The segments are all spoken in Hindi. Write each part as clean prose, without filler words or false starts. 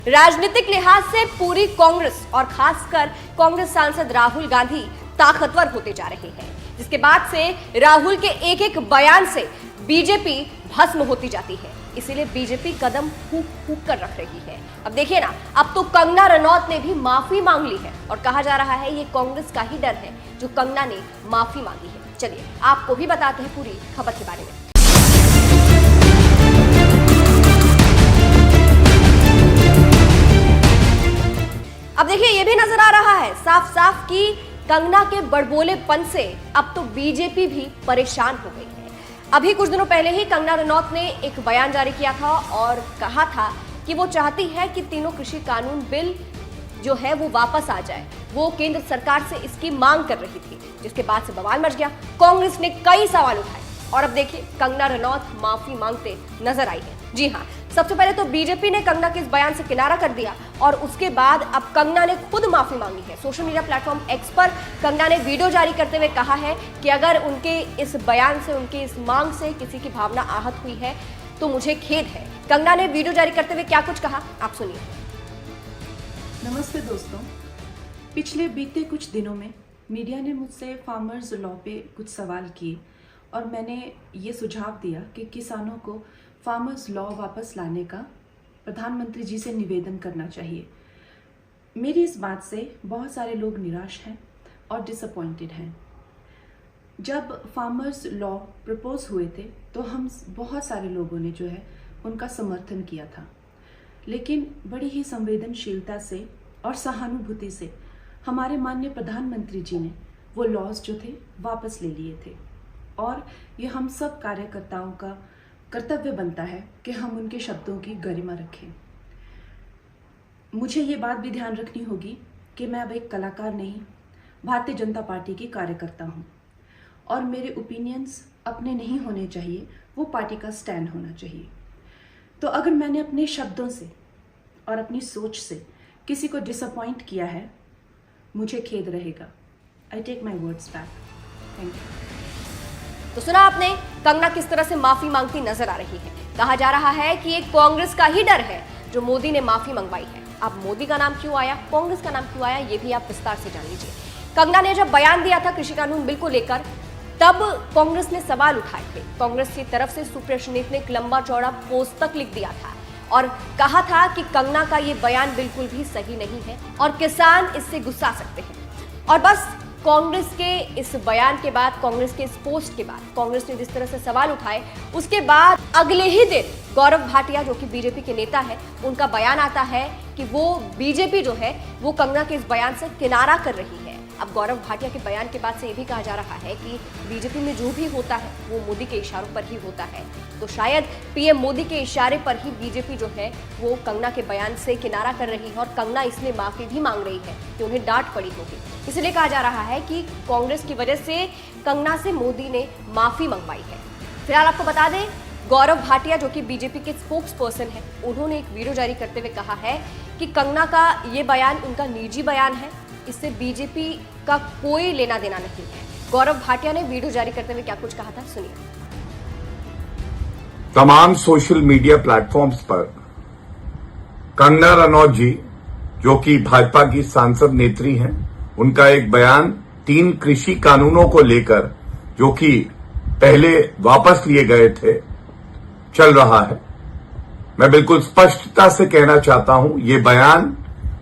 राजनीतिक लिहाज से पूरी कांग्रेस और खासकर कांग्रेस सांसद राहुल गांधी ताकतवर होते जा रहे हैं, जिसके बाद से राहुल के एक एक बयान से बीजेपी भस्म होती जाती है। इसीलिए बीजेपी कदम फूंक फूंक कर रख रही है। अब देखिए ना, अब तो कंगना रनौत ने भी माफी मांग ली है और कहा जा रहा है ये कांग्रेस का ही डर है जो कंगना ने माफी मांगी है। चलिए आपको भी बताते हैं पूरी खबर के बारे में। अब देखिए ये भी नजर आ रहा है साफ साफ कि कंगना के बड़बोलेपन से अब तो बीजेपी भी परेशान हो गई है। अभी कुछ दिनों पहले ही कंगना रनौत ने एक बयान जारी किया था और कहा था कि वो चाहती है कि तीनों कृषि कानून बिल जो है वो वापस आ जाए। वो केंद्र सरकार से इसकी मांग कर रही थी, जिसके बाद से बवाल मच गया। कांग्रेस ने कई सवाल उठाए और अब देखिए कंगना रनौत माफी मांगते नजर आई है। जी हाँ, सबसे पहले तो बीजेपी ने कंगना के इस बयान से किनारा कर दिया और उसके बाद अब कंगना ने खुद माफी मांगी है। सोशल मीडिया प्लेटफॉर्म एक्स पर कंगना ने वीडियो जारी करते हुए कहा है कि अगर उनके इस बयान से, उनके इस मांग से किसी की भावना आहत हुई है तो मुझे खेद है। कंगना ने वीडियो जारी करते हुए क्या कुछ कहा, आप सुनिए। नमस्ते दोस्तों, पिछले बीते कुछ दिनों में मीडिया ने मुझसे फार्मर्स लॉ पे कुछ सवाल किए और मैंने ये सुझाव दिया कि किसानों को फार्मर्स लॉ वापस लाने का प्रधानमंत्री जी से निवेदन करना चाहिए। मेरी इस बात से बहुत सारे लोग निराश हैं और डिसअपॉइंटेड हैं। जब फार्मर्स लॉ प्रपोज हुए थे तो हम बहुत सारे लोगों ने जो है उनका समर्थन किया था, लेकिन बड़ी ही संवेदनशीलता से और सहानुभूति से हमारे माननीय प्रधानमंत्री जी ने वो लॉज जो थे वापस ले लिए थे और ये हम सब कार्यकर्ताओं का कर्तव्य बनता है कि हम उनके शब्दों की गरिमा रखें। मुझे ये बात भी ध्यान रखनी होगी कि मैं अब एक कलाकार नहीं, भारतीय जनता पार्टी की कार्यकर्ता हूँ और मेरे ओपिनियंस अपने नहीं होने चाहिए, वो पार्टी का स्टैंड होना चाहिए। तो अगर मैंने अपने शब्दों से और अपनी सोच से किसी को डिसअपॉइंट किया है, मुझे खेद रहेगा। I take my words back. Thank you. तो सुना आपने कंगना किस तरह से माफी मांगती नजर आ रही है। कहा जा रहा है कि ये कांग्रेस का ही डर है जो मोदी ने माफी मंगवाई है। अब मोदी का नाम क्यों आया, कांग्रेस का नाम क्यों आया, ये भी आप विस्तार से जान लीजिए। कंगना ने जब बयान दिया था कृषि कानून बिल को लेकर, तब कांग्रेस ने सवाल उठाए थे। कांग्रेस की तरफ से सुप्रिया सुनीत ने एक लंबा चौड़ा पोस्ट तक लिख दिया था और कहा था कि कंगना का ये बयान बिल्कुल भी सही नहीं है और किसान इससे गुस्सा सकते हैं। और बस कांग्रेस के इस बयान के बाद, कांग्रेस के इस पोस्ट के बाद, कांग्रेस ने जिस तरह से सवाल उठाए, उसके बाद अगले ही दिन गौरव भाटिया जो कि बीजेपी के नेता है, उनका बयान आता है कि वो बीजेपी जो है वो कंगना के इस बयान से किनारा कर रही है। अब गौरव भाटिया के बयान के बाद से ये भी कहा जा रहा है कि बीजेपी में जो भी होता है वो मोदी के इशारों पर ही होता है। तो शायद पीएम मोदी के इशारे पर ही बीजेपी जो है वो कंगना के बयान से किनारा कर रही है और कंगना इसलिए माफी भी मांग रही है कि उन्हें डांट पड़ी होगी। इसलिए कहा जा रहा है कि कांग्रेस की वजह से कंगना से मोदी ने माफी मंगवाई है। फिलहाल आपको बता दें, गौरव भाटिया जो कि बीजेपी के स्पोक्स पर्सन है, उन्होंने एक वीडियो जारी करते हुए कहा है कि कंगना का ये बयान उनका निजी बयान है, इससे बीजेपी का कोई लेना देना नहीं है। गौरव भाटिया ने वीडियो जारी करते हुए क्या कुछ कहा था, सुनिए। तमाम सोशल मीडिया प्लेटफॉर्म्स पर कंगना रनौत जी जो कि भाजपा की सांसद नेत्री हैं, उनका एक बयान 3 कृषि कानूनों को लेकर जो कि पहले वापस लिए गए थे चल रहा है। मैं बिल्कुल स्पष्टता से कहना चाहता हूं, ये बयान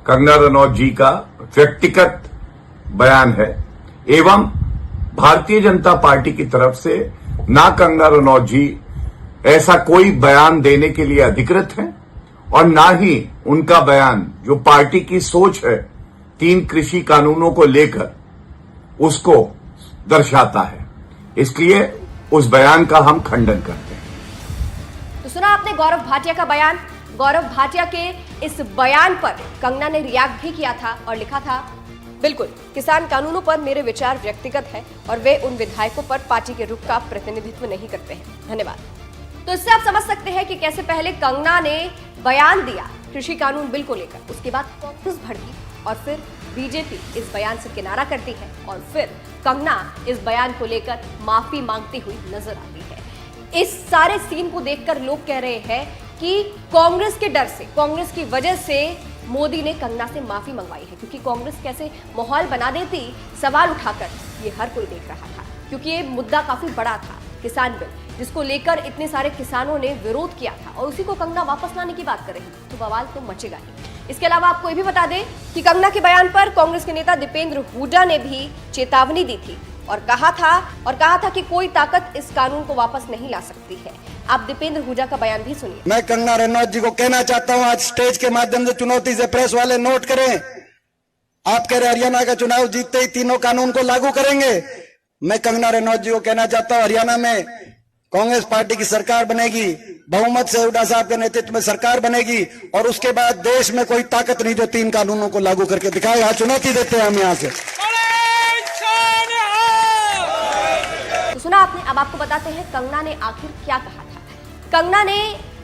कंगना रनौत जी का व्यक्तिगत बयान है एवं भारतीय जनता पार्टी की तरफ से ना कंगना रनौत जी ऐसा कोई बयान देने के लिए अधिकृत हैं और ना ही उनका बयान जो पार्टी की सोच है 3 कृषि कानूनों को लेकर उसको दर्शाता है। इसलिए उस बयान का हम खंडन करते हैं। तो सुना आपने गौरव भाटिया का बयान। गौरव भाटिया के इस बयान पर कंगना ने रिएक्ट भी किया था और लिखा था, बिल्कुल किसान कानूनों पर मेरे विचार व्यक्तिगत है और वे उन विधायकों पर पार्टी के रुख का प्रतिनिधित्व नहीं करते हैं। धन्यवाद। तो इससे आप समझ सकते हैं कि कैसे पहले कंगना ने बयान दिया कृषि कानून बिल को लेकर, उसके बाद कांग्रेस भड़की और फिर बीजेपी इस बयान से किनारा करती है और फिर कंगना इस बयान को लेकर माफी मांगती हुई नजर आती है। इस सारे सीन को देखकर लोग कह रहे हैं कि कांग्रेस के डर से, कांग्रेस की वजह से मोदी ने कंगना से माफी मंगवाई है, क्योंकि कांग्रेस कैसे माहौल बना देती सवाल उठाकर, ये हर कोई देख रहा था। क्योंकि ये मुद्दा काफी बड़ा था, किसान बिल, जिसको लेकर इतने सारे किसानों ने विरोध किया था और उसी को कंगना वापस लाने की बात कर रही थी, तो बवाल तो मचेगा ही। इसके अलावा आपको ये भी बता दें कि कंगना के बयान पर कांग्रेस के नेता दीपेंद्र हुड्डा ने भी चेतावनी दी थी और कहा था कि कोई ताकत इस कानून को वापस नहीं ला सकती है। आप दीपेंद्र हुड्डा का बयान भी सुनिए। मैं कंगना रनौत जी को कहना चाहता हूं, आज स्टेज के माध्यम से चुनौती से प्रेस वाले नोट करें, आप कह रहे हरियाणा का चुनाव जीतते ही तीनों कानून को लागू करेंगे। मैं कंगना रनौत जी को कहना चाहता हूं, हरियाणा में कांग्रेस पार्टी की सरकार बनेगी, बहुमत से हुड्डा साहब के नेतृत्व में सरकार बनेगी और उसके बाद देश में कोई ताकत नहीं जो 3 कानूनों को लागू करके दिखाएगा। चुनौती देते हैं हम यहां से। तो सुना आपने, अब आपको बताते हैं कंगना ने आखिर क्या कहा था। कंगना ने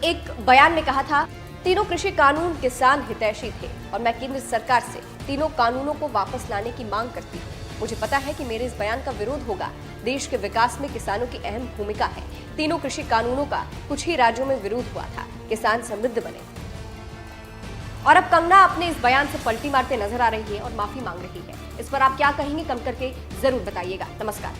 एक बयान में कहा था, तीनों कृषि कानून किसान हितैषी थे और मैं केंद्र सरकार से तीनों कानूनों को वापस लाने की मांग करती हूँ। मुझे पता है कि मेरे इस बयान का विरोध होगा। देश के विकास में किसानों की अहम भूमिका है। तीनों कृषि कानूनों का कुछ ही राज्यों में विरोध हुआ था, किसान समृद्ध बने। और अब कंगना अपने इस बयान से पलटी मारते नजर आ रही है और माफी मांग रही है। इस पर आप क्या कहेंगे, कमेंट करके जरूर बताइएगा। नमस्कार।